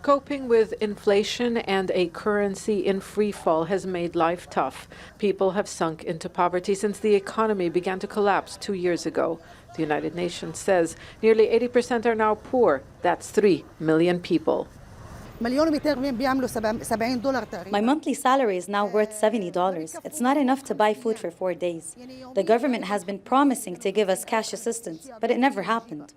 Coping with inflation and a currency in free fall has made life tough. People have sunk into poverty since the economy began to collapse 2 years ago. The United Nations says nearly 80% are now poor. That's 3 million people. My monthly salary is now worth $70. It's not enough to buy food for 4 days. The government has been promising to give us cash assistance, but it never happened.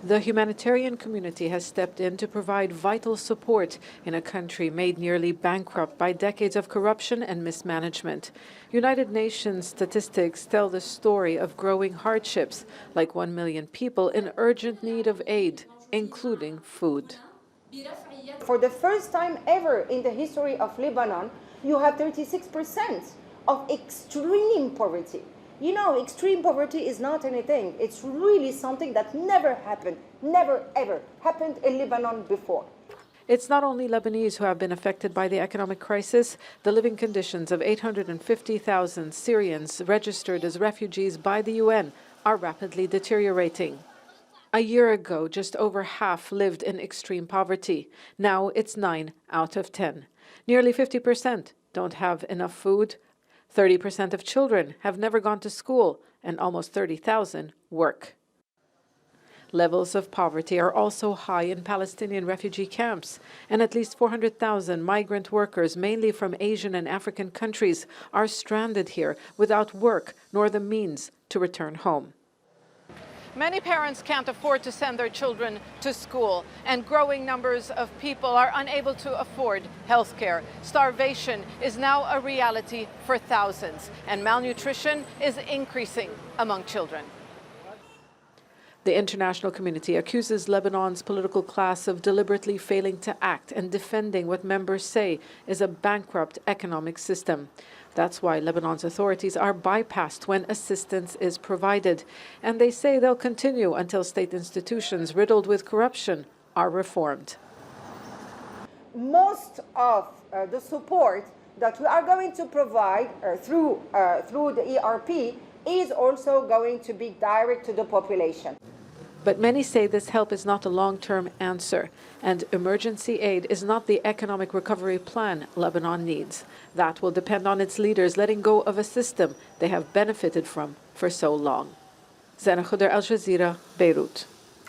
The humanitarian community has stepped in to provide vital support in a country made nearly bankrupt by decades of corruption and mismanagement. United Nations statistics tell the story of growing hardships, like 1 million people in urgent need of aid, including food. For the first time ever in the history of Lebanon, you have 36% of extreme poverty. You know, extreme poverty is not anything. It's really something that never happened, never ever happened in Lebanon before. It's not only Lebanese who have been affected by the economic crisis. The living conditions of 850,000 Syrians registered as refugees by the UN are rapidly deteriorating. A year ago, just over half lived in extreme poverty. Now it's 9 out of 10. Nearly 50% don't have enough food. 30% of children have never gone to school, and almost 30,000 work. Levels of poverty are also high in Palestinian refugee camps, and at least 400,000 migrant workers, mainly from Asian and African countries, are stranded here without work nor the means to return home. Many parents can't afford to send their children to school, and growing numbers of people are unable to afford health care. Starvation is now a reality for thousands, and malnutrition is increasing among children. The international community accuses Lebanon's political class of deliberately failing to act and defending what members say is a bankrupt economic system. That's why Lebanon's authorities are bypassed when assistance is provided. And they say they'll continue until state institutions riddled with corruption are reformed. Most of the support that we are going to provide through the ERP is also going to be direct to the population. But many say this help is not a long-term answer, and emergency aid is not the economic recovery plan Lebanon needs. That will depend on its leaders letting go of a system they have benefited from for so long. Zeina, Khodr, Jazeera, Beirut.